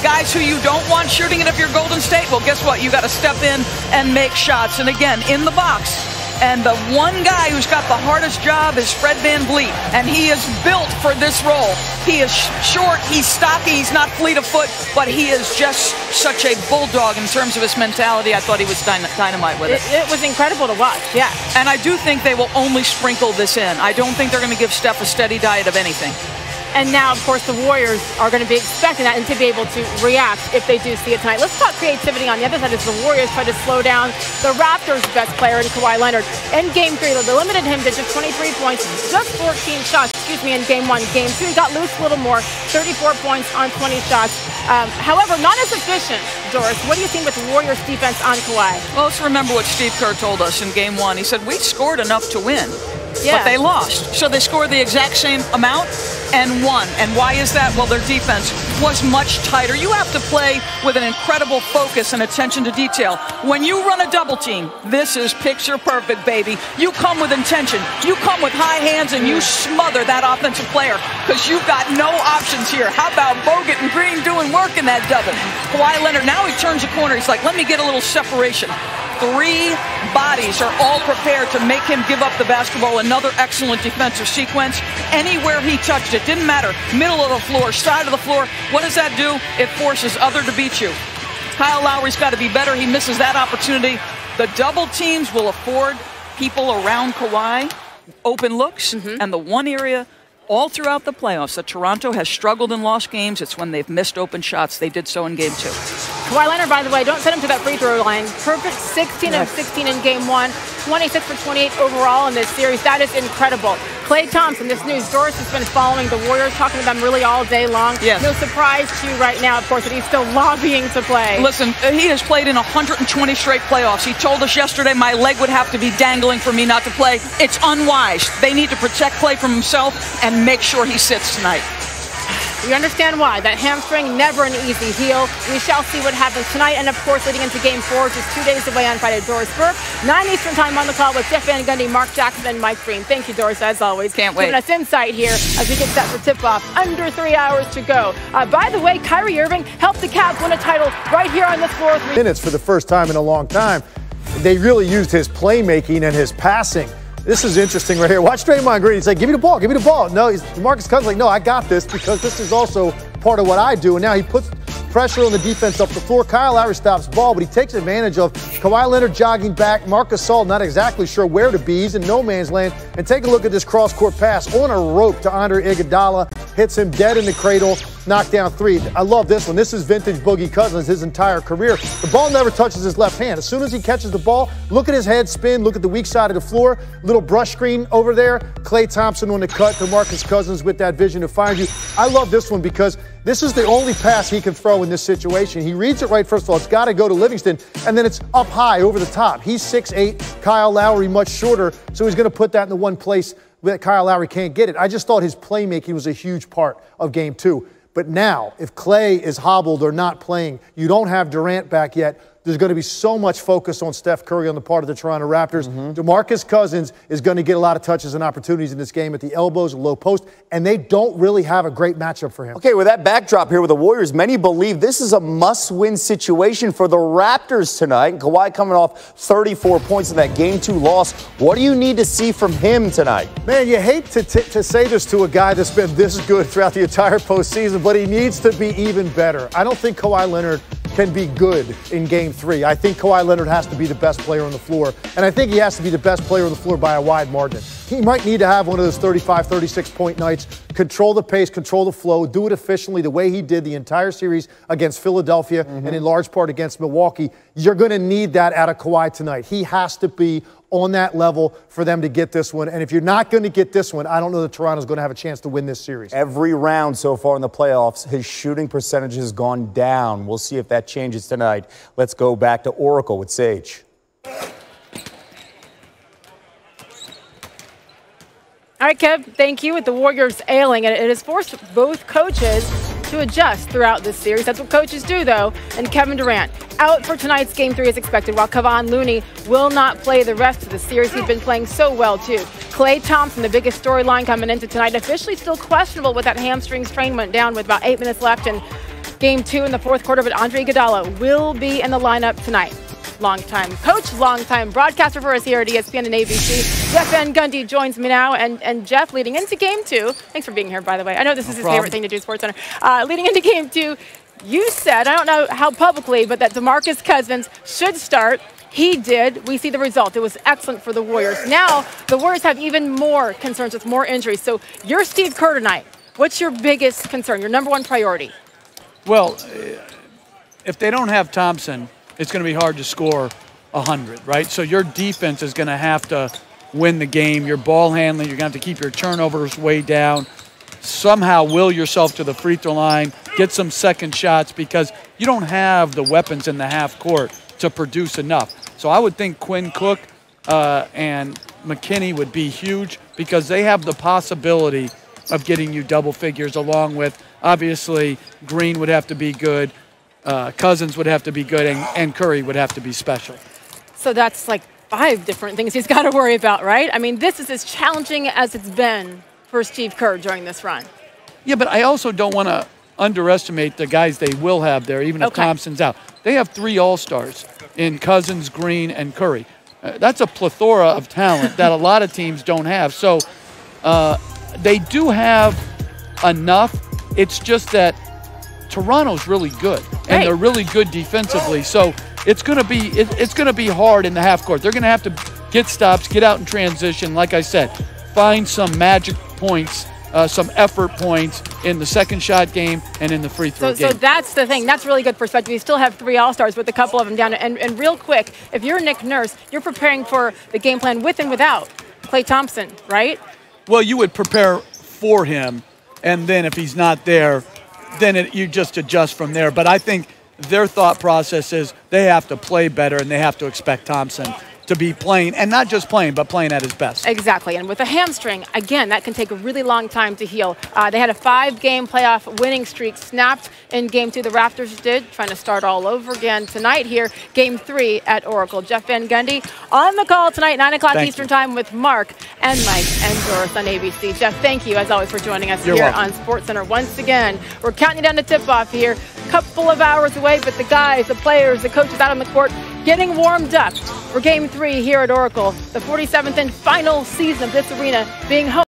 guys who you don't want shooting it if you're Golden State, well, guess what? You got to step in and make shots. And again, in the box. And the one guy who's got the hardest job is Fred VanVleet, and he is built for this role. He is short, he's stocky, he's not fleet of foot, but he is just such a bulldog in terms of his mentality. I thought he was dynamite with it. It was incredible to watch, yeah. And I do think they will only sprinkle this in. I don't think they're going to give Steph a steady diet of anything. And now, of course, the Warriors are going to be expecting that and to be able to react if they do see it tonight. Let's talk creativity on the other side as the Warriors try to slow down the Raptors' best player in Kawhi Leonard. In Game 3, they limited him to just 23 points, just 14 shots, in Game 1. Game 2, he got loose a little more, 34 points on 20 shots. However, not as efficient, Doris. What do you think with the Warriors' defense on Kawhi? Well, let's remember what Steve Kerr told us in Game 1. He said, we scored enough to win. Yeah. But they lost. So they scored the exact same amount and won. And why is that? Well, their defense was much tighter. You have to play with an incredible focus and attention to detail. When you run a double team, this is picture perfect, baby. You come with intention. You come with high hands and you smother that offensive player because you've got no options here. How about Bogut and Green doing work in that double? Kawhi Leonard, now he turns a corner. He's like, let me get a little separation. 3 bodies are all prepared to make him give up the basketball. Another excellent defensive sequence. Anywhere he touched it, didn't matter. Middle of the floor, side of the floor. What does that do? It forces other to beat you. Kyle Lowry's got to be better. He misses that opportunity. The double teams will afford people around Kawhi open looks. And the one area all throughout the playoffs that Toronto has struggled and lost games, it's when they've missed open shots. They did so in Game 2. Kawhi Leonard, by the way, don't send him to that free throw line. Perfect 16 of 16 in Game 1, 26 for 28 overall in this series. That is incredible. Klay Thompson, this news, Doris has been following the Warriors, talking to them really all day long. Yes. No surprise to you right now, of course, that he's still lobbying to play. Listen, he has played in 120 straight playoffs. He told us yesterday my leg would have to be dangling for me not to play. It's unwise. They need to protect Klay from himself and make sure he sits tonight. You understand why. That hamstring, never an easy heal. We shall see what happens tonight. And, of course, leading into Game 4, just 2 days away on Friday. Doris Burke, 9 Eastern time on the call with Jeff Van Gundy, Mark Jackson, and Mike Green. Thank you, Doris, as always. Can't wait. Giving us insight here as we get set for tip-off. Under 3 hours to go. By the way, Kyrie Irving helped the Cavs win a title right here on this floor. Minutes for the first time in a long time. They really used his playmaking and his passing. This is interesting right here. Watch Draymond Green. He's like, give me the ball, give me the ball. No, DeMarcus Cousins like, no, I got this because this is also part of what I do. And now he puts pressure on the defense up the floor. Kyle Lowry stops ball, but he takes advantage of Kawhi Leonard jogging back. Marc Gasol not exactly sure where to be. He's in no man's land. And take a look at this cross-court pass on a rope to Andre Iguodala. Hits him dead in the cradle. Knockdown 3. I love this one. This is vintage Boogie Cousins his entire career. The ball never touches his left hand. As soon as he catches the ball, look at his head spin. Look at the weak side of the floor. Little brush screen over there. Klay Thompson on the cut. DeMarcus Cousins with that vision to find you. I love this one because this is the only pass he can throw in this situation. He reads it right first of all. It's got to go to Livingston, and then it's up high over the top. He's 6'8", Kyle Lowry much shorter, so he's going to put that in the one place that Kyle Lowry can't get it. I just thought his playmaking was a huge part of Game 2. But now, if Klay is hobbled or not playing, you don't have Durant back yet. There's going to be so much focus on Steph Curry on the part of the Toronto Raptors. DeMarcus Cousins is going to get a lot of touches and opportunities in this game at the elbows, low post, and they don't really have a great matchup for him. Okay, with that backdrop here with the Warriors, many believe this is a must-win situation for the Raptors tonight. Kawhi coming off 34 points in that Game 2 loss. What do you need to see from him tonight? Man, you hate to say this to a guy that's been this good throughout the entire postseason, but he needs to be even better. I don't think Kawhi Leonard can be good in Game 3. I think Kawhi Leonard has to be the best player on the floor, and I think he has to be the best player on the floor by a wide margin. He might need to have one of those 35, 36-point nights, control the pace, control the flow, do it efficiently the way he did the entire series against Philadelphia and in large part against Milwaukee. You're going to need that out of Kawhi tonight. He has to be on that level for them to get this one. And if you're not going to get this one, I don't know that Toronto's going to have a chance to win this series. Every round so far in the playoffs, his shooting percentage has gone down. We'll see if that changes tonight. Let's go back to Oracle with Sage. All right, Kev, thank you. With the Warriors ailing, and it has forced both coaches to adjust throughout this series. That's what coaches do, though. And Kevin Durant out for tonight's Game 3 as expected, while Kevon Looney will not play the rest of the series. He's been playing so well, too. Klay Thompson, the biggest storyline coming into tonight, officially still questionable with that hamstring strain, went down with about 8 minutes left. And Game 2 in the fourth quarter, but Andre Iguodala will be in the lineup tonight. Longtime coach, longtime broadcaster for us here at ESPN and ABC. Jeff Van Gundy joins me now. And Jeff, leading into Game 2, thanks for being here, by the way. I know this is his favorite thing to do, SportsCenter. Leading into Game 2, you said, I don't know how publicly, but that DeMarcus Cousins should start. He did. We see the result. It was excellent for the Warriors. Now, the Warriors have even more concerns with more injuries. So you're Steve Kerr tonight. What's your biggest concern, your number one priority? Well, if they don't have Thompson, it's going to be hard to score 100, right? So your defense is going to have to win the game. Your ball handling, you're going to have to keep your turnovers way down. Somehow will yourself to the free throw line, get some second shots because you don't have the weapons in the half court to produce enough. So I would think Quinn Cook and McKinney would be huge because they have the possibility of getting you double figures, along with, obviously, Green would have to be good, Cousins would have to be good, and Curry would have to be special. So that's like 5 different things he's got to worry about, right? I mean, this is as challenging as it's been for Steve Kerr during this run. Yeah, but I also don't want to underestimate the guys they will have there, even if Thompson's out. They have 3 All-Stars in Cousins, Green, and Curry. That's a plethora of talent that a lot of teams don't have. So they do have enough. It's just that Toronto's really good, and they're really good defensively. So it's going to be hard in the half court. They're going to have to get stops, get out in transition. Like I said, find some magic points, some effort points in the second shot game and in the free throw game. So that's the thing. That's really good perspective. You still have 3 All-Stars with a couple of them down. And real quick, if you're Nick Nurse, you're preparing for the game plan with and without Klay Thompson, right? Well, you would prepare for him, and then if he's not there, then you just adjust from there. But I think their thought process is they have to play better and they have to expect Thompson to be playing, and not just playing, but playing at his best. Exactly, and with a hamstring, again, that can take a really long time to heal. They had a 5-game playoff winning streak snapped in Game 2. The Raptors did, trying to start all over again tonight here, Game 3 at Oracle. Jeff Van Gundy on the call tonight, 9 o'clock Eastern Time with Mark and Mike and Doris on ABC. Jeff, thank you, as always, for joining us here on SportsCenter. Once again, we're counting down to tip-off here. Couple of hours away, but the guys, the players, the coaches out on the court getting warmed up for Game 3 here at Oracle, the 47th and final season of this arena being home.